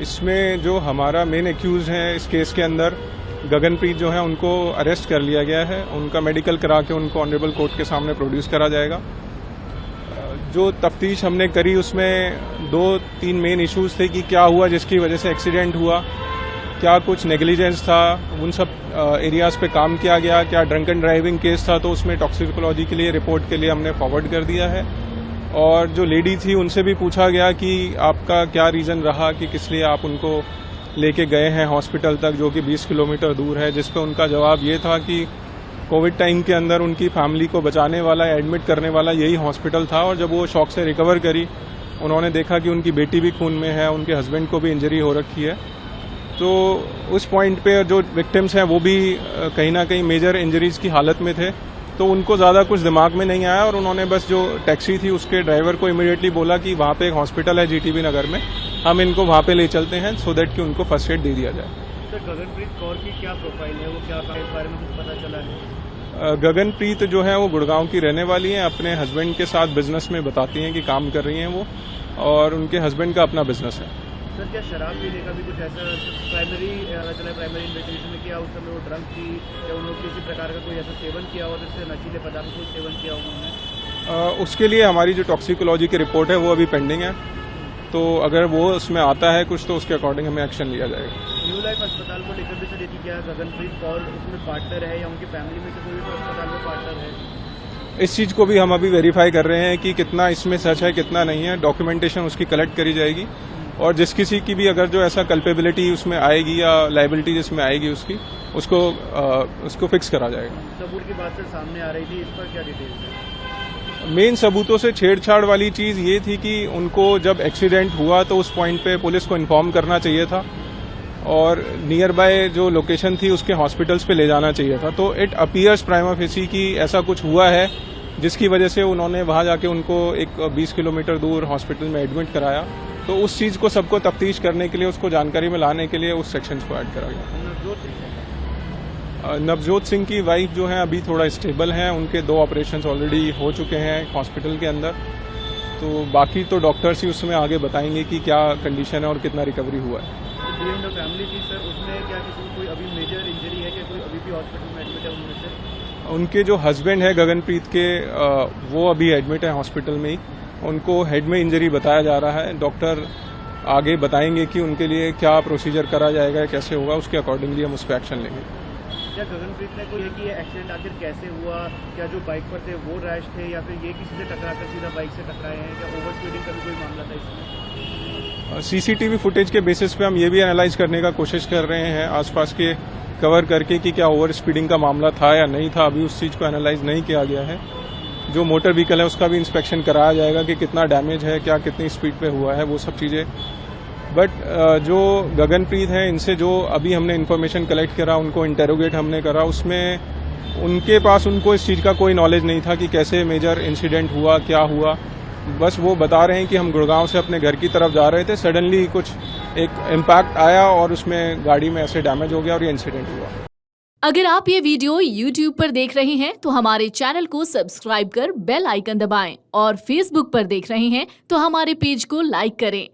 इसमें जो हमारा मेन एक्यूज है इस केस के अंदर गगनप्रीत जो है उनको अरेस्ट कर लिया गया है। उनका मेडिकल करा के उनको ऑनरेबल कोर्ट के सामने प्रोड्यूस करा जाएगा। जो तफ्तीश हमने करी उसमें 2-3 मेन इश्यूज थे कि क्या हुआ जिसकी वजह से एक्सीडेंट हुआ, क्या कुछ नेग्लिजेंस था, उन सब एरियाज पे काम किया गया, क्या ड्रंक एंड ड्राइविंग केस था, तो उसमें टॉक्सिकोलॉजी के लिए रिपोर्ट के लिए हमने फॉरवर्ड कर दिया है। और जो लेडी थी उनसे भी पूछा गया कि आपका क्या रीज़न रहा कि किस लिए आप उनको लेके गए हैं हॉस्पिटल तक जो कि 20 किलोमीटर दूर है, जिस पे उनका जवाब ये था कि कोविड टाइम के अंदर उनकी फैमिली को बचाने वाला, एडमिट करने वाला यही हॉस्पिटल था। और जब वो शॉक से रिकवर करी, उन्होंने देखा कि उनकी बेटी भी खून में है, उनके हस्बैंड को भी इंजरी हो रखी है। तो उस पॉइंट पे जो विक्टिम्स हैं वो भी कहीं ना कहीं मेजर इंजरीज की हालत में थे, तो उनको ज़्यादा कुछ दिमाग में नहीं आया और उन्होंने बस जो टैक्सी थी उसके ड्राइवर को इमीडिएटली बोला कि वहाँ पे एक हॉस्पिटल है जीटीबी नगर में, हम इनको वहाँ पे ले चलते हैं सो दैट कि उनको फर्स्ट एड दे दिया जाए। सर, गगनप्रीत कौर की क्या प्रोफाइल है, वो क्या इस बारे में कुछ पता चला है? गगनप्रीत जो है वो गुड़गांव की रहने वाली हैं, अपने हस्बैंड के साथ बिजनेस में बताती हैं कि काम कर रही हैं वो, और उनके हस्बैंड का अपना बिजनेस है। सर, क्या शराब पीने का भी कुछ ऐसा प्राइमरी इन्वेस्टिगेशन में किया, उस समय वो ड्रंक थी या उन्होंने किसी प्रकार का कोई ऐसा सेवन किया और इससे नशीले पदार्थ को सेवन किया उन्होंने? उसके लिए हमारी जो टॉक्सिकोलॉजी की रिपोर्ट है वो अभी पेंडिंग है, तो अगर वो उसमें आता है कुछ तो उसके अकॉर्डिंग हमें एक्शन लिया जाएगा। न्यू लाइफ अस्पताल को लेकर भी सर कि क्या गगनप्रीत कौर उसमें पार्टनर है या उनकी फैमिली में से कोई भी अस्पताल में पार्टनर है? इस चीज़ को भी हम अभी वेरीफाई कर रहे हैं कि कितना इसमें सच है कितना नहीं है। डॉक्यूमेंटेशन उसकी कलेक्ट करी जाएगी और जिस किसी की भी अगर जो ऐसा कल्पेबिलिटी उसमें आएगी या लाइबिलिटी जिसमें आएगी उसको फिक्स करा जाएगा। सबूत की बात सर सामने आ रही थी, इस पर क्या डिटेल्स है? मेन सबूतों से छेड़छाड़ वाली चीज़ ये थी कि उनको जब एक्सीडेंट हुआ तो उस पॉइंट पे पुलिस को इन्फॉर्म करना चाहिए था और नियर बाय जो लोकेशन थी उसके हॉस्पिटल्स पे ले जाना चाहिए था। तो इट अपीयर्स प्राइमा फेसी कि ऐसा कुछ हुआ है जिसकी वजह से उन्होंने वहां जाके उनको एक 20 किलोमीटर दूर हॉस्पिटल में एडमिट कराया। तो उस चीज़ को सबको तफ्तीश करने के लिए, उसको जानकारी में लाने के लिए उस सेक्शन को ऐड करा गया। नवजोत सिंह की वाइफ जो है अभी थोड़ा स्टेबल हैं, उनके 2 ऑपरेशंस ऑलरेडी हो चुके हैं हॉस्पिटल के अंदर, तो बाकी तो डॉक्टर्स ही उसमें आगे बताएंगे कि क्या कंडीशन है और कितना रिकवरी हुआ है। फैमिली थी सर, उसमें क्या किसी को कोई अभी मेजर इंजरी है, क्या कोई अभी भी हॉस्पिटल में एडमिट है उनमें से? उनके जो हस्बैंड है गगनप्रीत के वो अभी एडमिट है हॉस्पिटल में ही, उनको हेड में इंजरी बताया जा रहा है। डॉक्टर आगे बताएंगे कि उनके लिए क्या प्रोसीजर करा जाएगा, कैसे होगा, उसके अकॉर्डिंगली हम उस पर एक्शन लेंगे। क्या गगनप्रीत ने कोई कि ये एक्सीडेंट आखिर कैसे हुआ, क्या जो बाइक पर थे वो रैश थे या फिर ये किसी से टकराकर सीधा बाइक से टकराए हैं, क्या ओवर स्पीडिंग का भी कोई मामला था इसमें? सीसीटीवी फुटेज के बेसिस पे हम ये भी एनालाइज करने का कोशिश कर रहे हैं आसपास के कवर करके कि क्या ओवर स्पीडिंग का मामला था या नहीं था। अभी उस चीज़ को एनालाइज नहीं किया गया है। जो मोटर व्हीकल है उसका भी इंस्पेक्शन कराया जाएगा कि कितना डैमेज है, क्या कितनी स्पीड पे हुआ है, वो सब चीज़ें। बट जो गगनप्रीत हैं इनसे जो अभी हमने इन्फॉर्मेशन कलेक्ट करा, उनको इंटेरोगेट हमने करा, उसमें उनके पास उनको इस चीज़ का कोई नॉलेज नहीं था कि कैसे मेजर इंसिडेंट हुआ, क्या हुआ। बस वो बता रहे हैं कि हम गुड़गांव से अपने घर की तरफ जा रहे थे, सडनली कुछ एक इम्पैक्ट आया और उसमें गाड़ी में ऐसे डैमेज हो गया और ये इंसिडेंट हुआ। अगर आप ये वीडियो YouTube पर देख रहे हैं तो हमारे चैनल को सब्सक्राइब कर बेल आइकन दबाएं और Facebook पर देख रहे हैं तो हमारे पेज को लाइक करें।